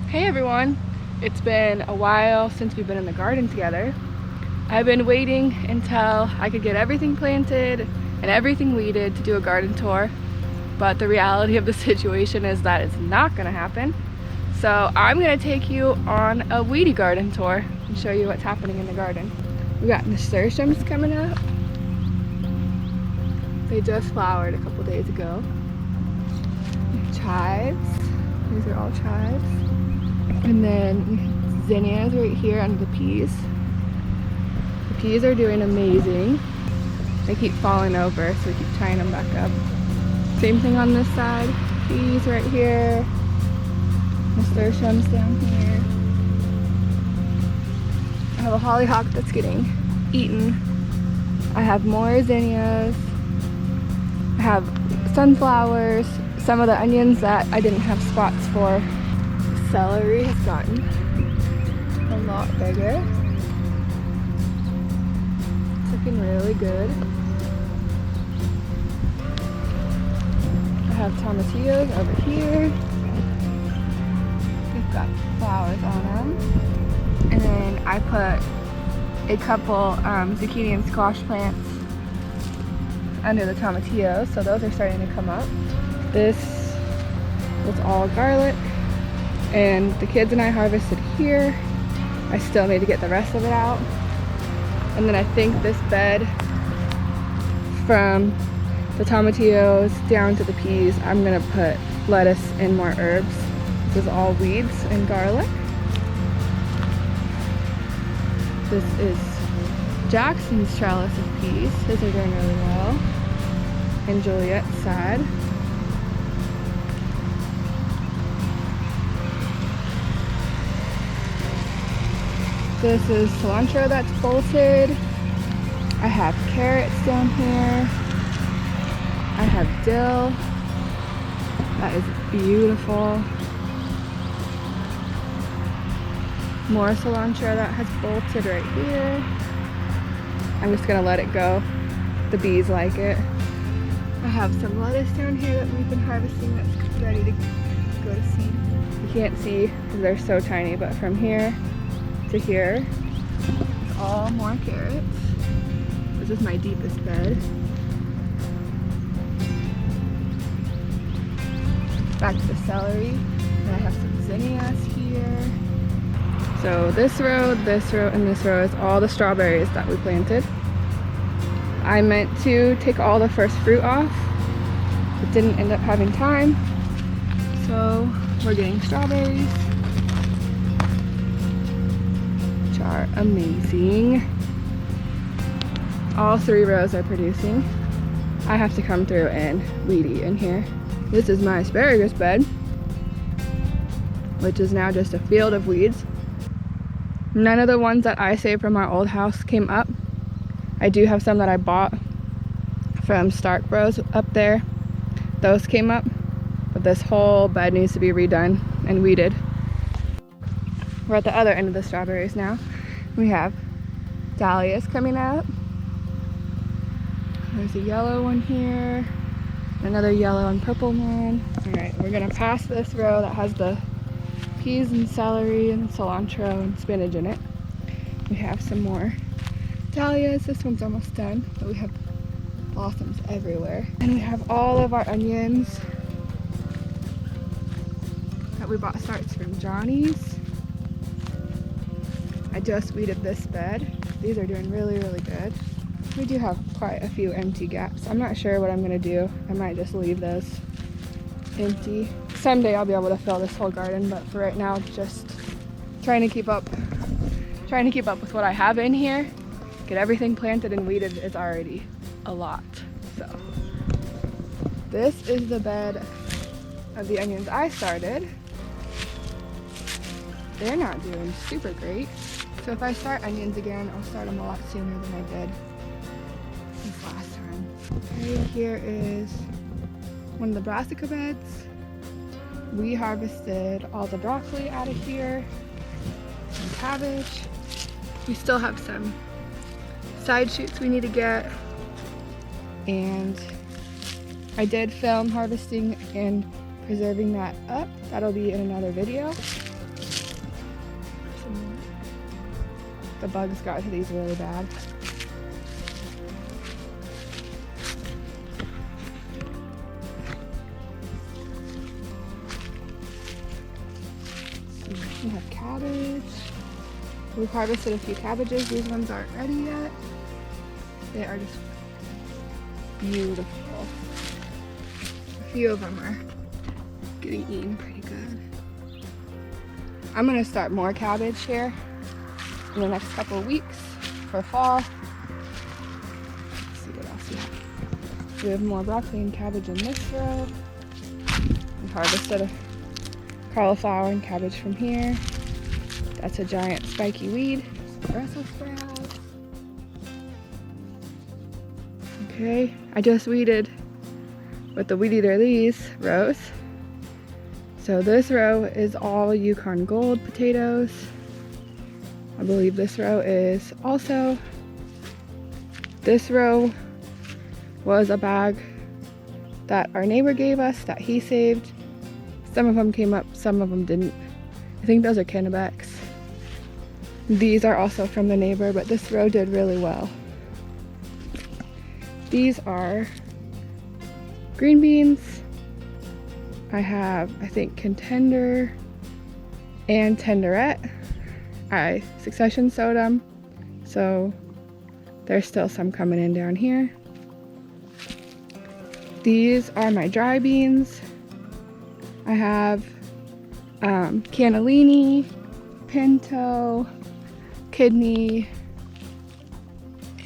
Hey everyone! It's been a while since we've been in the garden together. I've been waiting until I could get everything planted and everything weeded to do a garden tour, but the reality of the situation is that it's not gonna happen. So I'm gonna take you on a weedy garden tour and show you what's happening in the garden. We got nasturtiums coming up. They just flowered a couple days ago. Chives. These are all chives. And then zinnias right here under the peas. The peas are doing amazing. They keep falling over, so we keep tying them back up. Same thing on this side. Peas right here. Nasturtiums down here. I have a hollyhock that's getting eaten. I have more zinnias. I have sunflowers. Some of the onions that I didn't have spots for. Celery has gotten a lot bigger. It's looking really good. I have tomatillos over here. They've got flowers on them. And then I put a couple zucchini and squash plants under the tomatillos, so those are starting to come up. This was all garlic. And the kids and I harvested here. I still need to get the rest of it out. And then I think this bed from the tomatillos down to the peas, I'm gonna put lettuce and more herbs. This is all weeds and garlic. This is Jackson's trellis of peas. These are doing really well. And Juliet's side. This is cilantro that's bolted. I have carrots down here. I have dill. That is beautiful. More cilantro that has bolted right here. I'm just gonna let it go. The bees like it. I have some lettuce down here that we've been harvesting that's ready to go to seed. You can't see because they're so tiny, but from here to here, all more carrots. This is my deepest bed. Back to the celery. And I have some zinnias here. So this row, and this row is all the strawberries that we planted. I meant to take all the first fruit off, but didn't end up having time. So we're getting strawberries. Are amazing. All 3 rows are producing. I have to come through and weedy in here. This is my asparagus bed, which is now just a field of weeds. None of the ones that I saved from our old house came up. I do have some that I bought from Stark Bros up there. Those came up, but this whole bed needs to be redone and weeded. We're at the other end of the strawberries now. We have dahlias coming up. There's a yellow one here. Another yellow and purple one. Alright, we're gonna pass this row that has the peas and celery and cilantro and spinach in it. We have some more dahlias. This one's almost done, but we have blossoms everywhere. And we have all of our onions that we bought starts from Johnny's. I just weeded this bed. These are doing really, really good. We do have quite a few empty gaps. I'm not sure what I'm gonna do. I might just leave those empty. Someday I'll be able to fill this whole garden, but for right now, just trying to keep up with what I have in here. Get everything planted and weeded is already a lot. So this is the bed of the onions I started. They're not doing super great. So if I start onions again, I'll start them a lot sooner than I did this last time. Right here is one of the brassica beds. We harvested all the broccoli out of here, some cabbage. We still have some side shoots we need to get. And I did film harvesting and preserving that up. That'll be in another video. the bugs got to these really bad. We have cabbage. We've harvested a few cabbages. These ones aren't ready yet. They are just beautiful. A few of them are getting eaten pretty good. I'm gonna start more cabbage here in the next couple of weeks for fall. Let's see what else we have. We have more broccoli and cabbage in this row. We harvested a cauliflower and cabbage from here. That's a giant spiky weed. Brussels sprouts. Okay, I just weeded with the weed eater these rows. So this row is all Yukon Gold potatoes. I believe this row is also. This row was a bag that our neighbor gave us that he saved. Some of them came up, some of them didn't. I think those are Kennebecs. These are also from the neighbor, but this row did really well. These are green beans. I have, I think, Contender and Tenderette. I succession sowed them, so there's still some coming in down here. These are my dry beans. I have cannellini, pinto, kidney,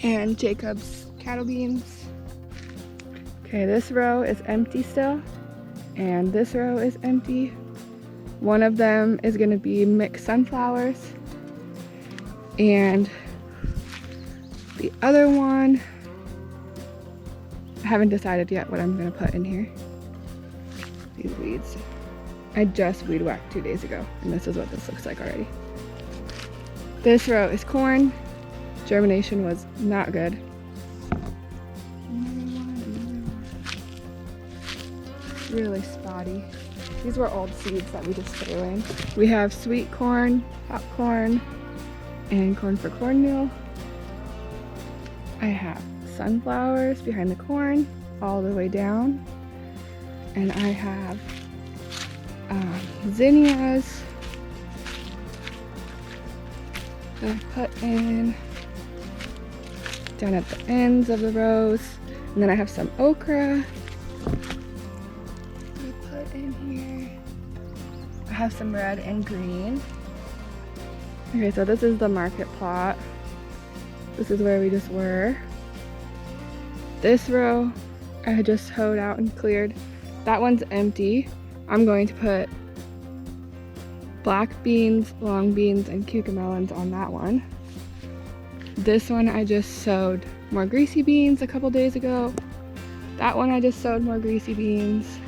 and Jacob's cattle beans. Okay, this row is empty still, and this row is empty. One of them is going to be mixed sunflowers, and the other one, I haven't decided yet what I'm going to put in here. These weeds. I just weed whacked 2 days ago, and this is what this looks like already. This row is corn. Germination was not good. Really spotty. These were old seeds that we just threw in. We have sweet corn, popcorn, and corn for cornmeal. I have sunflowers behind the corn all the way down. And I have zinnias that I put in down at the ends of the rows. And then I have some okra I put in here. I have some red and green. Okay, so this is the market plot. This is where we just were. This row I had just hoed out and cleared. That one's empty. I'm going to put black beans, long beans, and cucamelons on that one. This one I just sowed more greasy beans a couple days ago. That one I just sowed more greasy beans.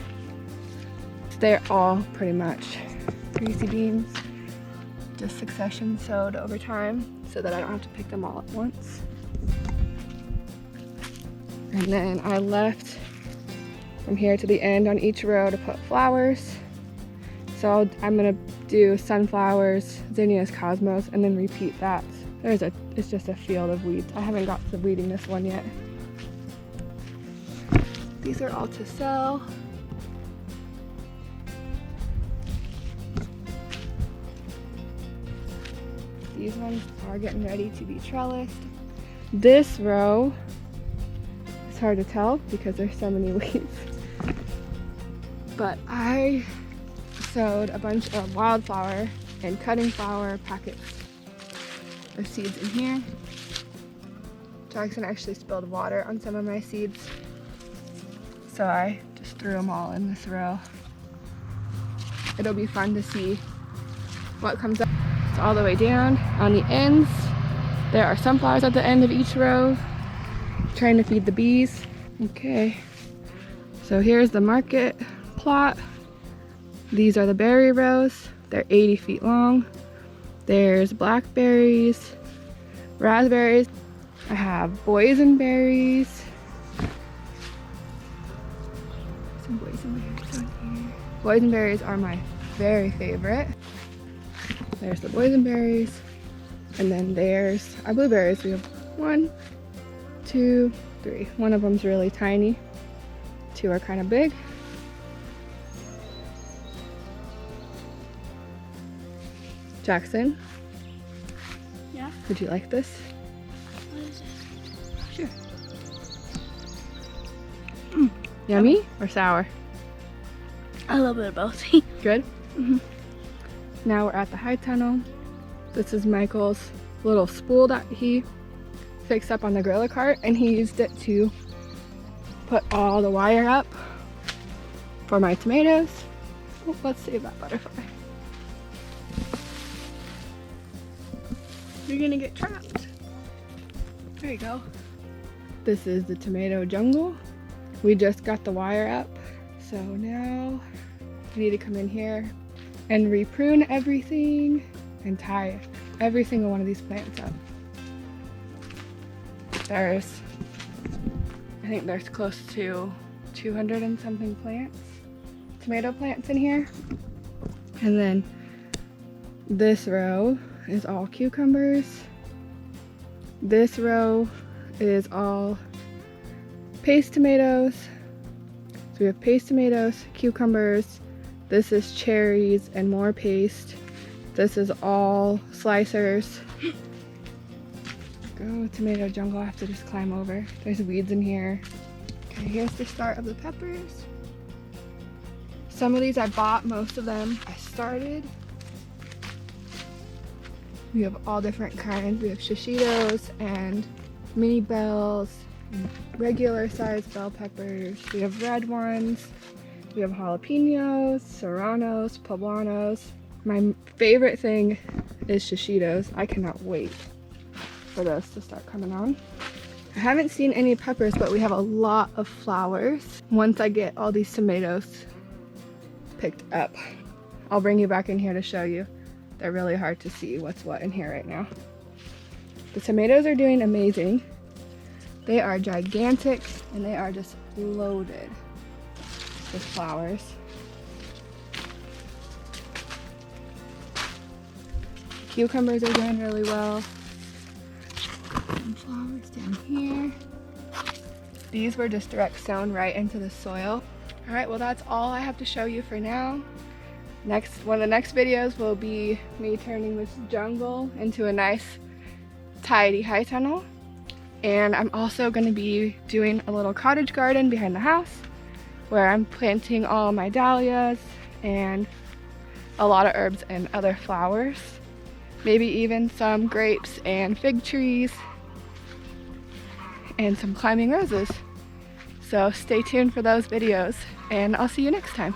They're all pretty much greasy beans. Just succession sowed over time so that I don't have to pick them all at once. And then I left from here to the end on each row to put flowers. So I'm gonna do sunflowers, zinnias, cosmos, and then repeat that. It's just a field of weeds. I haven't got to weeding this one yet. These are all to sell. These ones are getting ready to be trellised. This row, it's hard to tell because there's so many weeds. But I sowed a bunch of wildflower and cutting flower packets of seeds in here. Jackson actually spilled water on some of my seeds, so I just threw them all in this row. It'll be fun to see what comes up. It's all the way down. On the ends, there are sunflowers at the end of each row, trying to feed the bees. Okay, so here's the market plot. These are the berry rows. They're 80 feet long. There's blackberries, raspberries. I have boysenberries. Some boysenberries on here. Boysenberries are my very favorite. There's the boysenberries. And then there's our blueberries. We have 1, 2, 3. One of them's really tiny. 2 are kind of big. Jackson? Yeah? Would you like this? What is this? Sure. Yummy or sour? A little bit of both. Good? Now we're at the high tunnel. This is Michael's little spool that he fixed up on the gorilla cart, and he used it to put all the wire up for my tomatoes. Oh, let's save that butterfly. You're gonna get trapped. There you go. This is the tomato jungle. We just got the wire up, so now we need to come in here and reprune everything and tie every single one of these plants up. I think there's close to 200 and something plants, tomato plants in here. And then this row is all cucumbers. This row is all paste tomatoes. So we have paste tomatoes, cucumbers. This is cherries and more paste. This is all slicers. Go tomato jungle, I have to just climb over. There's weeds in here. Okay, here's the start of the peppers. Some of these I bought, most of them I started. We have all different kinds. We have shishitos and mini bells, and regular sized bell peppers. We have red ones. We have jalapenos, serranos, poblanos. My favorite thing is shishitos. I cannot wait for those to start coming on. I haven't seen any peppers, but we have a lot of flowers. Once I get all these tomatoes picked up, I'll bring you back in here to show you. They're really hard to see what's what in here right now. The tomatoes are doing amazing. They are gigantic and they are just loaded with flowers. Cucumbers are doing really well. Some flowers down here. These were just direct sown right into the soil. All right, well that's all I have to show you for now. One of the next videos will be me turning this jungle into a nice, tidy high tunnel. And I'm also going to be doing a little cottage garden behind the house where I'm planting all my dahlias and a lot of herbs and other flowers. Maybe even some grapes and fig trees and some climbing roses. So stay tuned for those videos and I'll see you next time.